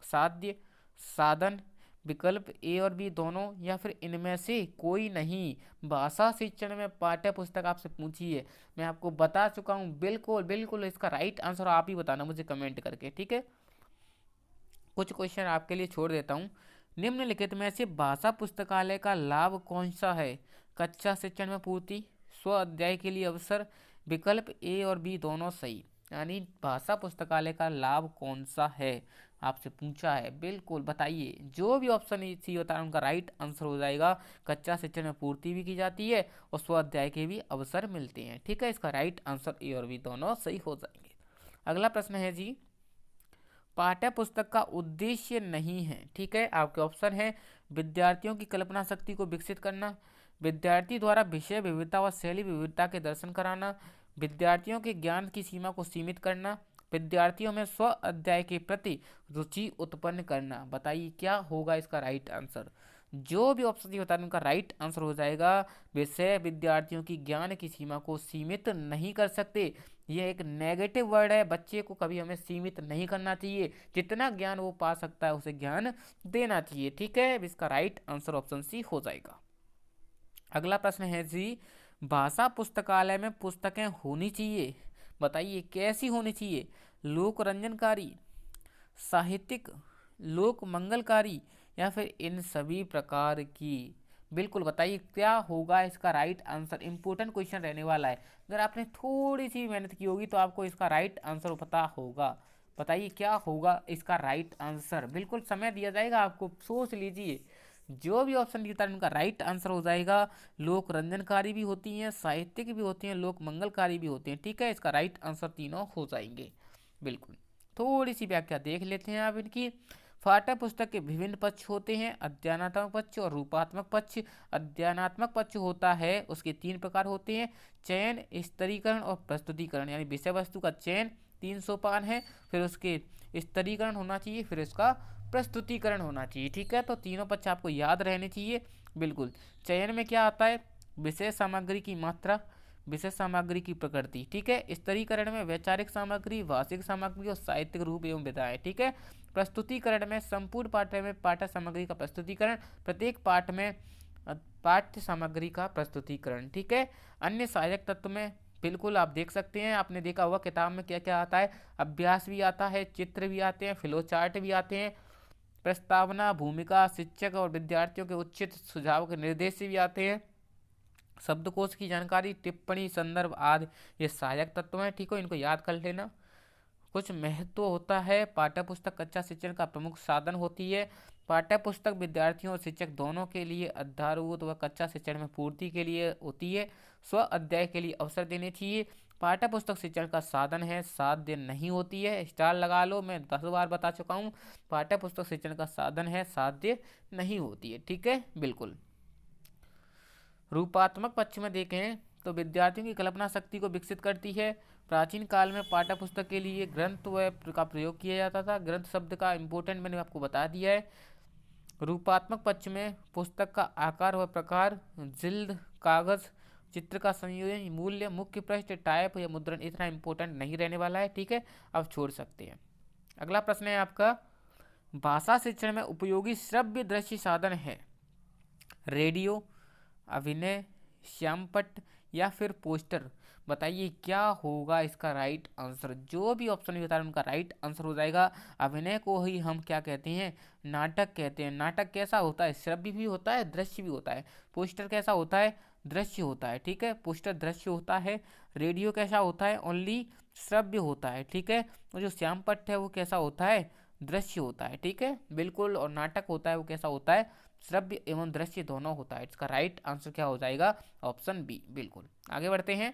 Speaker 1: साध्य, साधन, विकल्प ए और बी दोनों, या फिर इनमें से कोई नहीं। भाषा शिक्षण में पाठ्य पुस्तक आपसे पूछी है, मैं आपको बता चुका हूँ। बिल्कुल बिल्कुल इसका राइट आंसर आप ही बताना मुझे कमेंट करके, ठीक है। कुछ क्वेश्चन आपके लिए छोड़ देता हूँ। निम्नलिखित में से भाषा पुस्तकालय का लाभ कौन सा है? कक्षा शिक्षण में पूर्ति, स्व अध्याय के लिए अवसर, विकल्प ए और बी दोनों सही। यानी भाषा पुस्तकालय का लाभ कौन सा है, आपसे पूछा है। बिल्कुल बताइए, जो भी ऑप्शन सी होता है उनका राइट आंसर हो जाएगा। कक्षा शिक्षण में पूर्ति भी की जाती है और स्व अध्याय के भी अवसर मिलते हैं। ठीक है, इसका राइट आंसर ए और बी दोनों सही हो जाएंगे। अगला प्रश्न है जी, पाठ्य पुस्तक का उद्देश्य नहीं है। ठीक है, आपके ऑप्शन है विद्यार्थियों की कल्पना शक्ति को विकसित करना, विद्यार्थी द्वारा विषय विविधता व शैली विविधता के दर्शन कराना, विद्यार्थियों के ज्ञान की सीमा को सीमित करना, विद्यार्थियों में स्व अध्याय के प्रति रुचि उत्पन्न करना। बताइए क्या होगा इसका राइट आंसर। जो भी ऑप्शन होता है उनका राइट आंसर हो जाएगा विषय विद्यार्थियों की ज्ञान की सीमा को सीमित नहीं कर सकते। ये एक नेगेटिव वर्ड है, बच्चे को कभी हमें सीमित नहीं करना चाहिए, जितना ज्ञान वो पा सकता है उसे ज्ञान देना चाहिए। ठीक है, इसका राइट आंसर ऑप्शन सी हो जाएगा। अगला प्रश्न है जी, भाषा पुस्तकालय में पुस्तकें होनी चाहिए, बताइए कैसी होनी चाहिए? लोक रंजनकारी, साहित्यिक, लोक मंगलकारी, या फिर इन सभी प्रकार की। बिल्कुल बताइए क्या होगा इसका राइट आंसर। इंपॉर्टेंट क्वेश्चन रहने वाला है, अगर आपने थोड़ी सी मेहनत की होगी तो आपको इसका राइट आंसर पता होगा। बताइए क्या होगा इसका राइट आंसर। बिल्कुल समय दिया जाएगा आपको, सोच लीजिए। जो भी ऑप्शन दिया है उनका राइट आंसर हो जाएगा। लोक रंजनकारी भी होती हैं, साहित्यिक भी होती हैं, लोक मंगलकारी भी होती हैं। ठीक है, इसका राइट आंसर तीनों हो जाएंगे। बिल्कुल, थोड़ी सी व्याख्या देख लेते हैं आप इनकी। पाठ्य पुस्तक के विभिन्न पक्ष होते हैं, अध्ययनात्मक पक्ष और रूपात्मक पक्ष। अध्ययनात्मक पक्ष होता है उसके 3 प्रकार होते हैं, चयन, स्तरीकरण और प्रस्तुतिकरण। यानी विषय वस्तु का चयन 3 सोपान है, फिर उसके स्तरीकरण होना चाहिए, फिर उसका प्रस्तुतिकरण होना चाहिए। ठीक है, तो तीनों पक्ष आपको याद रहने चाहिए। बिल्कुल, चयन में क्या आता है? विषय सामग्री की मात्रा, विषय सामग्री की प्रकृति। ठीक है, स्तरीकरण में वैचारिक सामग्री, भाषिक सामग्री और साहित्यिक रूप एवं विधाएं। ठीक है, प्रस्तुतिकरण में संपूर्ण पाठ्य में पाठ्य सामग्री का प्रस्तुतिकरण, प्रत्येक पाठ में पाठ्य सामग्री का प्रस्तुतिकरण। ठीक है, अन्य सहायक तत्व में बिल्कुल आप देख सकते हैं, आपने देखा हुआ किताब में क्या क्या आता है, अभ्यास भी आता है, चित्र भी आते हैं, फ्लो चार्ट भी आते हैं, प्रस्तावना, भूमिका, शिक्षक और विद्यार्थियों के उचित सुझाव के निर्देश भी आते हैं, शब्दकोश की जानकारी, टिप्पणी, संदर्भ आदि ये सहायक तत्व हैं। ठीक हो, इनको याद कर लेना। कुछ महत्व होता है, पाठ्य पुस्तक कक्षा शिक्षण का प्रमुख साधन होती है। पाठ्य पुस्तक विद्यार्थियों और शिक्षक दोनों के लिए आधारभूत व कक्षा शिक्षण में पूर्ति के लिए होती है। स्व अध्याय के लिए अवसर देने चाहिए। पाठ्य पुस्तक शिक्षण का साधन है, साध्य नहीं होती है। स्टार लगा लो, मैं 10 बार बता चुका हूँ, पाठ्य पुस्तक शिक्षण का साधन है, साध्य नहीं होती है। ठीक है, बिल्कुल। रूपात्मक पक्ष में देखें तो विद्यार्थियों की कल्पना शक्ति को विकसित करती है। प्राचीन काल में पाठ्य पुस्तक के लिए ग्रंथ व का प्रयोग किया जाता था। ग्रंथ शब्द का इम्पोर्टेंट मैंने आपको बता दिया है। रूपात्मक पक्ष में पुस्तक का आकार व प्रकार, जिल्द, कागज, चित्र का संयोजन, मूल्य, मुख्य पृष्ठ, टाइप या मुद्रण इतना इम्पोर्टेंट नहीं रहने वाला है। ठीक है, अब छोड़ सकते हैं। अगला प्रश्न है आपका, भाषा शिक्षण में उपयोगी श्रव्य दृश्य साधन है रेडियो, अभिनय, श्यामपट्ट या फिर पोस्टर। बताइए क्या होगा इसका राइट आंसर। जो भी ऑप्शन होता है उनका राइट आंसर हो जाएगा। अभिनय को ही हम क्या कहते हैं? नाटक कहते हैं। नाटक कैसा होता है? श्रव्य भी होता है, दृश्य भी होता है। पोस्टर कैसा होता है? दृश्य होता है। ठीक है, पोस्टर दृश्य होता है। रेडियो कैसा होता है? ओनली श्रव्य होता है। ठीक है, और जो श्यामपट्ट है वो कैसा होता है? दृश्य होता है। ठीक है, बिल्कुल। और नाटक होता है वो कैसा होता है? श्रव्य एवं दृश्य दोनों होता है। इसका राइट आंसर क्या हो जाएगा? Option B. बिल्कुल, आगे बढ़ते हैं।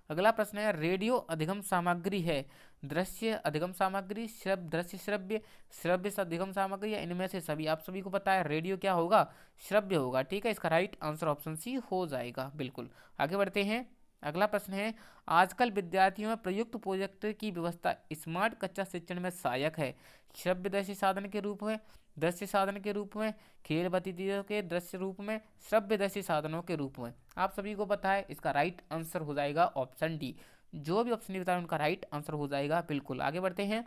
Speaker 1: अगला प्रश्न है, रेडियो अधिगम सामग्री है, दृश्य अधिगम सामग्री, श्रव्य दृश्य श्रव्य, श्रव्य से अधिगम सामग्री, या इनमें से सभी? आप सभी को पता है रेडियो क्या होगा? श्रव्य होगा। ठीक है, इसका राइट आंसर ऑप्शन सी हो जाएगा। बिल्कुल, आगे बढ़ते हैं। अगला प्रश्न है, आजकल विद्यार्थियों में प्रयुक्त प्रोजेक्टर की व्यवस्था स्मार्ट कक्षा शिक्षण में सहायक है। श्रव्य दृश्य साधन के रूप में, दृश्य साधन के रूप में, खेल गतिविधियों के दृश्य रूप में, श्रव्य दृश्य साधनों के रूप में। आप सभी को पता है इसका राइट आंसर हो जाएगा ऑप्शन डी। जो भी ऑप्शन बताया उनका राइट आंसर हो जाएगा। बिल्कुल, आगे बढ़ते हैं।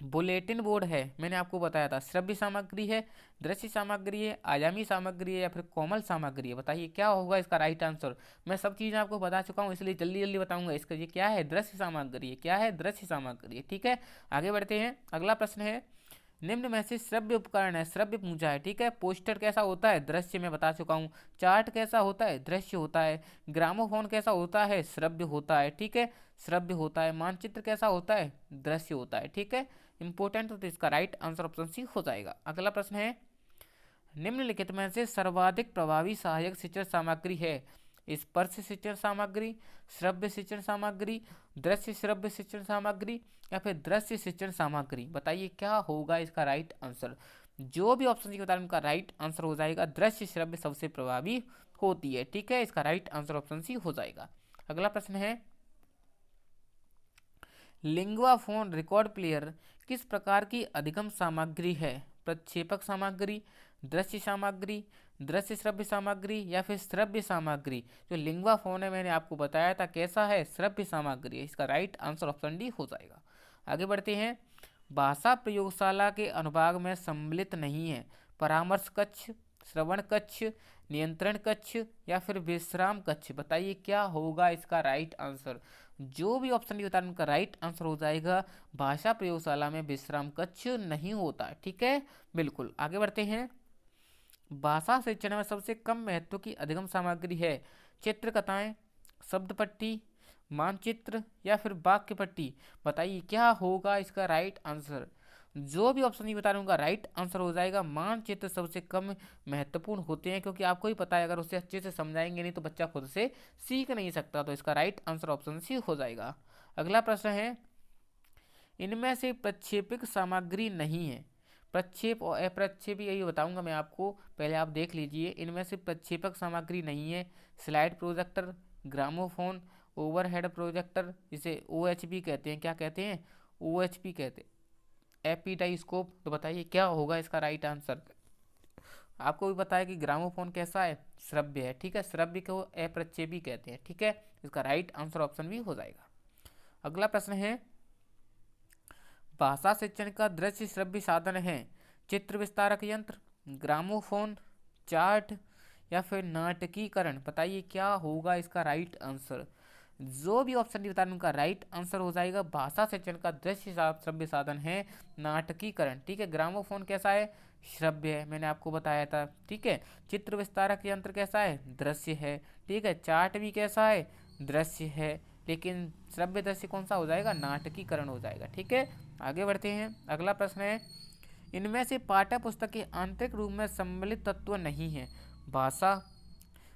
Speaker 1: बुलेटिन बोर्ड है, मैंने आपको बताया था, श्रव्य सामग्री है, दृश्य सामग्री है, आयामी सामग्री है, या फिर कोमल सामग्री है? बताइए क्या होगा इसका राइट आंसर। मैं सब चीज़ें आपको बता चुका हूँ, इसलिए जल्दी जल्दी बताऊंगा। इसका ये क्या है? दृश्य सामग्री है। क्या है? दृश्य सामग्री है। ठीक है, आगे बढ़ते हैं। अगला प्रश्न है, निम्न में से श्रव्य उपकरण है, श्रव्य पूछा है, ठीक है। पोस्टर कैसा होता है, दृश्य में बता चुका हूँ। चार्ट कैसा होता है, दृश्य होता है। ग्रामोफोन कैसा होता है, श्रव्य होता है, ठीक है, श्रव्य होता है। मानचित्र कैसा होता है, दृश्य होता है, ठीक है। इंपोर्टेंट, तो इसका राइट आंसर ऑप्शन सी हो जाएगा। अगला प्रश्न है, निम्नलिखित में से सर्वाधिक प्रभावी सहायक शिक्षण सामग्री है। स्पर्श शिक्षण सामग्री, श्रव्य शिक्षण सामग्री, दृश्य श्रव्य शिक्षण सामग्री, या फिर दृश्य शिक्षण सामग्री। बताइए क्या होगा इसका राइट आंसर। जो भी ऑप्शन बता उनका राइट आंसर हो जाएगा। दृश्य श्रव्य सबसे प्रभावी होती है, ठीक है। इसका राइट आंसर ऑप्शन सी हो जाएगा। अगला प्रश्न है, लिंगुआ फोन रिकॉर्ड प्लेयर किस प्रकार की अधिगम सामग्री है। प्रक्षेपक सामग्री, दृश्य सामग्री, दृश्य श्रव्य सामग्री, या फिर श्रव्य सामग्री। जो लिंगुआ फोन है मैंने आपको बताया था कैसा है, श्रव्य सामग्री है। इसका राइट आंसर ऑप्शन डी हो जाएगा। आगे बढ़ते हैं, भाषा प्रयोगशाला के अनुभाग में सम्मिलित नहीं है। परामर्श कक्ष, श्रवण कक्ष, नियंत्रण कक्ष, या फिर विश्राम कक्ष। बताइए क्या होगा इसका राइट आंसर। जो भी ऑप्शन नहीं होता उनका राइट आंसर हो जाएगा। भाषा प्रयोगशाला में विश्राम कक्ष नहीं होता, ठीक है, बिल्कुल। आगे बढ़ते हैं, भाषा शिक्षण में सबसे कम महत्व की अधिगम सामग्री है। चित्रकथाएं, शब्द पट्टी, मानचित्र, या फिर वाक्य पट्टी। बताइए क्या होगा इसका राइट आंसर। जो भी ऑप्शन नहीं बता रहा उनका राइट आंसर हो जाएगा। मानचित्र सबसे कम महत्वपूर्ण होते हैं, क्योंकि आपको ही पता है अगर उसे अच्छे से समझाएंगे नहीं तो बच्चा खुद से सीख नहीं सकता। तो इसका राइट आंसर ऑप्शन सी हो जाएगा। अगला प्रश्न है, इनमें से प्रक्षेपक सामग्री नहीं है। प्रक्षेप और अप्रक्षेप यही बताऊंगा मैं आपको, पहले आप देख लीजिए। इनमें से प्रक्षेपक सामग्री नहीं है। Slide projector, gramophone, overhead projector, जिसे OHP कहते हैं। क्या कहते हैं, OHP कहते हैं, एपिटाइस्कोप। तो बताइए क्या होगा इसका राइट आंसर। आपको भी पता है कि ग्रामोफोन कैसा है, श्रव्य है, ठीक है। श्रव्य को अप्रक्षेपी कहते हैं, ठीक है। इसका राइट आंसर ऑप्शन भी हो जाएगा। अगला प्रश्न है, भाषा शिक्षण का दृश्य श्रव्य साधन है। चित्र विस्तारक यंत्र, ग्रामोफोन, चार्ट, या फिर नाटकीकरण। बताइए क्या होगा इसका राइट आंसर। जो भी ऑप्शन बता उनका राइट आंसर हो जाएगा। भाषा शिक्षण का दृश्य श्रव्य साधन है नाटकीकरण, ठीक है। ग्रामोफोन कैसा है, श्रव्य है, मैंने आपको बताया था, ठीक है। चित्र विस्तारक यंत्र कैसा है, दृश्य है, ठीक है। चार्ट भी कैसा है, दृश्य है, लेकिन श्रव्य दृश्य कौन सा हो जाएगा, नाटकीकरण हो जाएगा, ठीक है। आगे बढ़ते हैं, अगला प्रश्न है, इनमें से पाठ्य पुस्तक के आंतरिक रूप में सम्मिलित तत्व नहीं है। भाषा,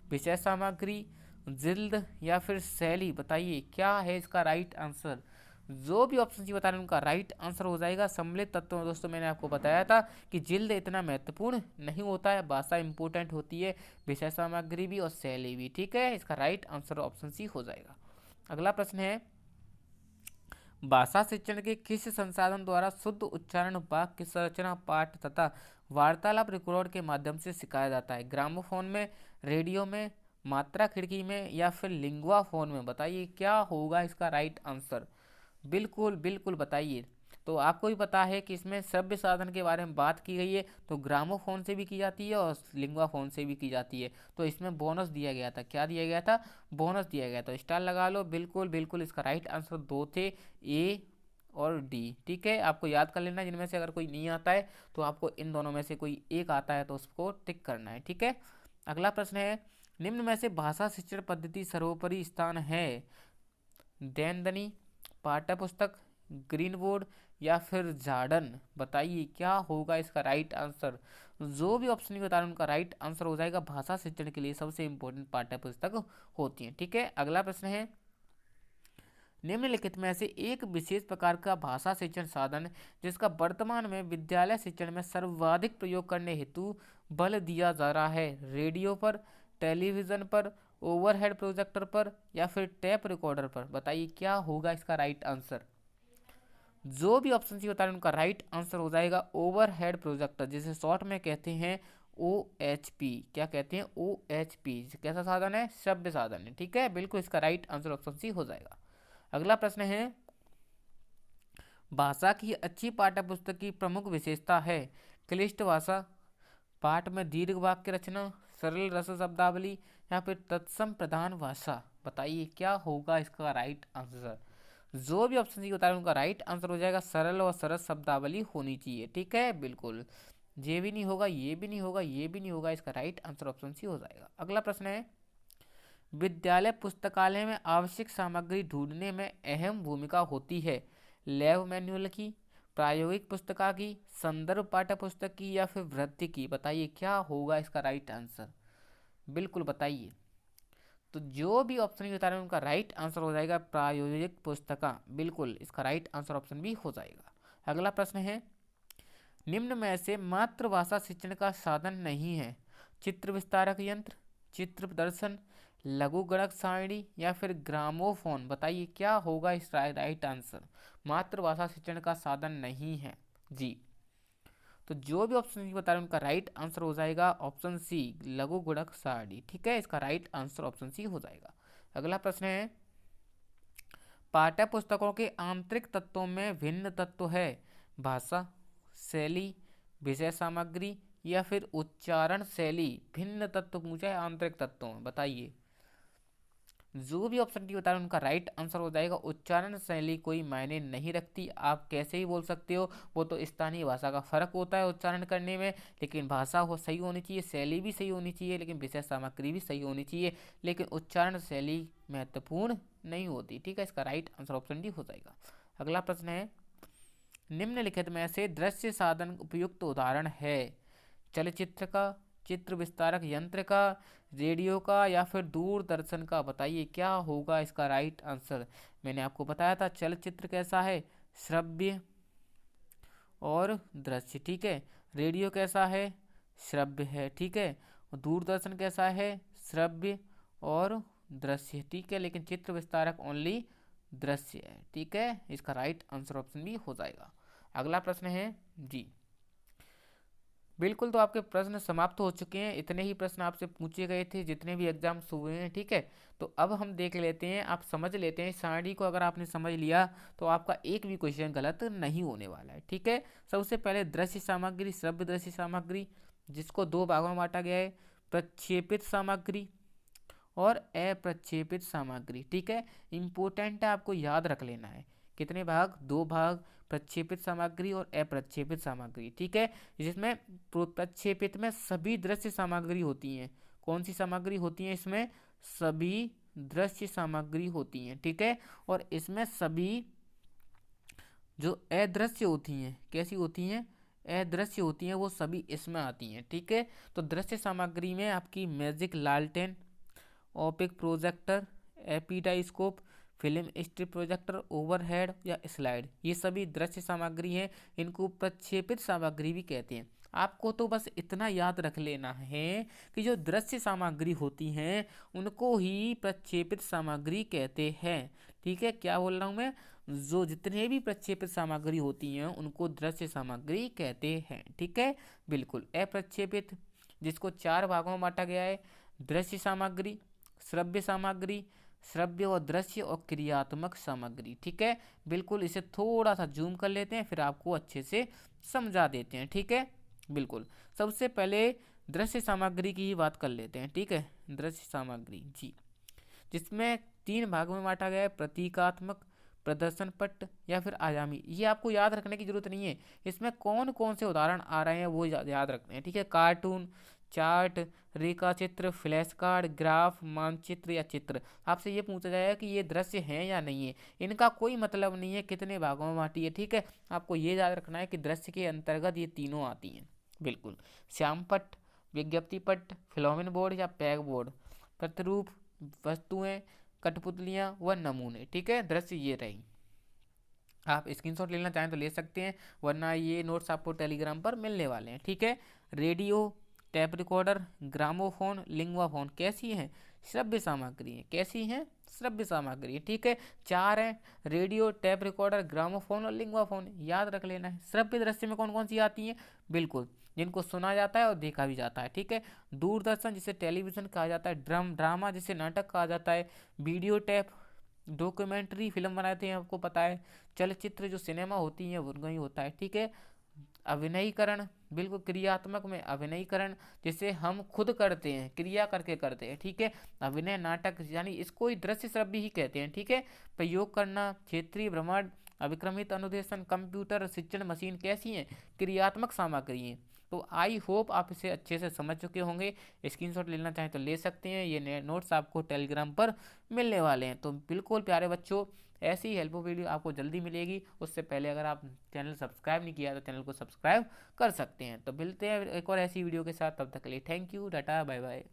Speaker 1: विषय सामग्री, जिल्द, या फिर शैली। बताइए क्या है इसका राइट आंसर। जो भी ऑप्शन बता रहे हैं उनका राइट आंसर हो जाएगा। सम्मिलित तत्व दोस्तों मैंने आपको बताया था कि जिल्द इतना महत्वपूर्ण नहीं होता है, भाषा इंपॉर्टेंट होती है, विषय सामग्री भी और शैली भी, ठीक है। इसका राइट आंसर ऑप्शन सी हो जाएगा। अगला प्रश्न है, भाषा शिक्षण के किस संसाधन द्वारा शुद्ध उच्चारण, वाक्य संरचना, पाठ तथा वार्तालाप रिकॉर्ड के माध्यम से सिखाया जाता है। ग्रामोफोन में, रेडियो में, मात्रा खिड़की में, या फिर लिंगुआ फोन में। बताइए क्या होगा इसका राइट आंसर। बिल्कुल बिल्कुल बताइए। तो आपको भी पता है कि इसमें श्रव्य साधन के बारे में बात की गई है, तो ग्रामोफोन से भी की जाती है और लिंगुआ फोन से भी की जाती है। तो इसमें बोनस दिया गया था। क्या दिया गया था, बोनस दिया गया था। स्टार लगा लो। बिल्कुल बिल्कुल इसका राइट आंसर दो थे, ए और डी, ठीक है। आपको याद कर लेना, जिनमें से अगर कोई नहीं आता है तो आपको इन दोनों में से कोई एक आता है तो उसको टिक करना है, ठीक है। अगला प्रश्न है, निम्न में से भाषा शिक्षण पद्धति सर्वोपरि स्थान है। दैनदनी, पाठ्य पुस्तक, ग्रीन बोर्ड, या फिर जार्डन। बताइए क्या होगा इसका राइट आंसर। जो भी ऑप्शन बता रहे हैं उनका राइट आंसर हो जाएगा। भाषा शिक्षण के लिए सबसे इंपॉर्टेंट पाठ्य पुस्तक होती है, ठीक है। अगला प्रश्न है, निम्नलिखित में से एक विशेष प्रकार का भाषा शिक्षण साधन जिसका वर्तमान में विद्यालय शिक्षण में सर्वाधिक प्रयोग करने हेतु बल दिया जा रहा है। रेडियो पर, टेलीविजन पर, ओवरहेड प्रोजेक्टर पर, या फिर टेप रिकॉर्डर पर। बताइए क्या होगा इसका राइट आंसर। जो भी ऑप्शन सी बता रहे हैं उनका राइट आंसर हो जाएगा ओवरहेड प्रोजेक्टर, जिसे शॉर्ट में कहते हैं OHP। क्या कहते हैं, OHP। कैसा साधन है, श्रव्य साधन है, ठीक है। बिल्कुल इसका राइट आंसर ऑप्शन सी हो जाएगा। अगला प्रश्न है, भाषा की अच्छी पाठ्य पुस्तक की प्रमुख विशेषता है। क्लिष्ट भाषा, पाठ में दीर्घ वाक्य रचना, सरल रस शब्दावली, या फिर तत्सम प्रधान भाषा। बताइए क्या होगा इसका राइट आंसर। जो भी ऑप्शन सी बता रहे हैं उनका राइट आंसर हो जाएगा सरल और सरस शब्दावली होनी चाहिए। ठीक है, बिल्कुल। ये भी नहीं होगा, ये भी नहीं होगा, ये भी नहीं होगा, इसका राइट आंसर ऑप्शन सी हो जाएगा। अगला प्रश्न है, विद्यालय पुस्तकालय में आवश्यक सामग्री ढूंढने में अहम भूमिका होती है। लैब मैनुअल की, प्रायोगिक पुस्तिका की, संदर्भ पाठ्य पुस्तक की या फिर वृत्ति की? बताइए क्या होगा इसका राइट आंसर, बिल्कुल बताइए। तो जो भी ऑप्शन बता रहे हैं उनका राइट आंसर हो जाएगा प्रायोगिक पुस्तिका, बिल्कुल इसका राइट आंसर ऑप्शन भी हो जाएगा। अगला प्रश्न है, निम्न में से मातृभाषा शिक्षण का साधन नहीं है। चित्र विस्तारक यंत्र, चित्र प्रदर्शन, लघु गणक सारणी या फिर ग्रामोफोन? बताइए क्या होगा इस राइट आंसर, मातृभाषा शिक्षण का साधन नहीं है जी। तो जो भी ऑप्शन बता रहे हैं उनका राइट आंसर हो जाएगा ऑप्शन सी, लघु गुणक सारणी। ठीक है, इसका राइट आंसर ऑप्शन सी हो जाएगा। अगला प्रश्न है, पाठ्य पुस्तकों के आंतरिक तत्वों में भिन्न तत्व है। भाषा, शैली, विषय सामग्री या फिर उच्चारण शैली? भिन्न तत्व पूछा है आंतरिक तत्वों में, बताइए। जो भी ऑप्शन डी बता रहे हैं उनका राइट आंसर हो जाएगा उच्चारण शैली कोई मायने नहीं रखती, आप कैसे ही बोल सकते हो, वो तो स्थानीय भाषा का फर्क होता है उच्चारण करने में। लेकिन भाषा हो सही होनी चाहिए, शैली भी सही होनी चाहिए, लेकिन विषय सामग्री भी सही होनी चाहिए, लेकिन उच्चारण शैली महत्वपूर्ण नहीं होती। ठीक है, इसका राइट आंसर ऑप्शन डी हो जाएगा। अगला प्रश्न है, निम्नलिखित में से दृश्य साधन उपयुक्त उदाहरण है। चलचित्र का, चित्र विस्तारक यंत्र का, रेडियो का या फिर दूरदर्शन का? बताइए क्या होगा इसका राइट आंसर। मैंने आपको बताया था चलचित्र कैसा है, श्रव्य और दृश्य। ठीक है, रेडियो कैसा है, श्रव्य है। ठीक है, और दूरदर्शन कैसा है, श्रव्य और दृश्य। ठीक है, लेकिन चित्र विस्तारक ओनली दृश्य है। ठीक है, इसका राइट आंसर ऑप्शन भी हो जाएगा। अगला प्रश्न है जी, बिल्कुल। तो आपके प्रश्न समाप्त हो चुके हैं, इतने ही प्रश्न आपसे पूछे गए थे जितने भी एग्जाम्स हुए हैं। ठीक है, तो अब हम देख लेते हैं, आप समझ लेते हैं सारणी को। अगर आपने समझ लिया तो आपका एक भी क्वेश्चन गलत नहीं होने वाला है। ठीक है, सबसे पहले दृश्य सामग्री, श्रव्य दृश्य सामग्री, जिसको दो भागों में बांटा गया है, प्रक्षेपित सामग्री और अप्रक्षेपित सामग्री। ठीक है, इंपॉर्टेंट है, आपको याद रख लेना है। कितने भाग, दो भाग, प्रक्षेपित सामग्री और अप्रक्षेपित सामग्री। ठीक है, जिसमें प्रक्षेपित में सभी दृश्य सामग्री होती हैं। कौन सी सामग्री होती है इसमें, सभी दृश्य सामग्री होती हैं। ठीक है, और इसमें सभी जो अदृश्य होती हैं, कैसी होती हैं, अदृश्य होती हैं, वो सभी इसमें आती हैं। ठीक है, तो दृश्य सामग्री में आपकी मैजिक लालटेन, opaque projector, epidiascope, film strip projector, overhead या स्लाइड, ये सभी दृश्य सामग्री हैं। इनको प्रक्षेपित सामग्री भी कहते हैं। आपको तो बस इतना याद रख लेना है कि जो दृश्य सामग्री होती हैं उनको ही प्रक्षेपित सामग्री कहते हैं। ठीक है, क्या बोल रहा हूँ मैं, जो जितने भी प्रक्षेपित सामग्री होती हैं उनको दृश्य सामग्री कहते हैं। ठीक है, बिल्कुल। अप्रक्षेपित, जिसको चार भागों में बांटा गया है, दृश्य सामग्री, श्रव्य सामग्री, श्रव्य और दृश्य और क्रियात्मक सामग्री। ठीक है, बिल्कुल। इसे थोड़ा सा जूम कर लेते हैं, फिर आपको अच्छे से समझा देते हैं। ठीक है, बिल्कुल। सबसे पहले दृश्य सामग्री की ही बात कर लेते हैं। ठीक है, दृश्य सामग्री जी, जिसमें तीन भागों में बांटा गया है, प्रतीकात्मक, प्रदर्शन पट या फिर आयामी। ये आपको याद रखने की जरूरत नहीं है, इसमें कौन कौन से उदाहरण आ रहे हैं वो याद रखने हैं। ठीक है, कार्टून, चार्ट, रेखा चित्र, फ्लैश कार्ड, ग्राफ, मानचित्र या चित्र। आपसे ये पूछा जाएगा कि ये दृश्य हैं या नहीं है, इनका कोई मतलब नहीं है कितने भागों में बांटी है। ठीक है, आपको ये याद रखना है कि दृश्य के अंतर्गत ये तीनों आती हैं। बिल्कुल। श्याम पट, विज्ञप्ति पट, फिल्मेन बोर्ड या पैग बोर्ड, प्रतिरूप, वस्तुएं, कठपुतलियां व नमूने। ठीक है, दृश्य ये रही। आप स्क्रीनशॉट लेना चाहें तो ले सकते हैं, वरना ये नोट्स आपको टेलीग्राम पर मिलने वाले हैं। ठीक है, रेडियो, टैप रिकॉर्डर, ग्रामोफोन, लिंगवाफोन कैसी हैं, श्रव्य सामग्री है। कैसी हैं, श्रव्य सामग्री। ठीक है, चार हैं, रेडियो, टैप रिकॉर्डर, ग्रामोफोन और लिंगवाफोन, याद रख लेना है। श्रव्य दृश्य में कौन कौन सी आती हैं, बिल्कुल, जिनको सुना जाता है और देखा भी जाता है। ठीक है, दूरदर्शन जिसे टेलीविजन कहा जाता है, ड्रामा जिसे नाटक कहा जाता है, वीडियो टैप डॉक्यूमेंट्री फिल्म बनाते हैं, आपको पता है, चलचित्र जो सिनेमा होती है उनका ही होता है। ठीक है, अभिनयीकरण, बिल्कुल क्रियात्मक में अभिनयीकरण, जिसे हम खुद करते हैं, क्रिया करके करते हैं, ठीक है। अभिनय नाटक यानी इसको ही दृश्य श्रव्य ही कहते हैं, ठीक है। प्रयोग करना, क्षेत्रीय भ्रमण, अभिक्रमित अनुदेशन, कंप्यूटर शिक्षण मशीन कैसी हैं, क्रियात्मक सामग्री हैं। तो आई होप आप इसे अच्छे से समझ चुके होंगे। स्क्रीनशॉट लेना चाहें तो ले सकते हैं, ये नोट्स आपको टेलीग्राम पर मिलने वाले हैं। तो बिल्कुल प्यारे बच्चों, ऐसी ही हेल्पफुल वीडियो आपको जल्दी मिलेगी। उससे पहले अगर आप चैनल सब्सक्राइब नहीं किया तो चैनल को सब्सक्राइब कर सकते हैं। तो मिलते हैं एक और ऐसी वीडियो के साथ, तब तक के लिए thank you, tata bye bye.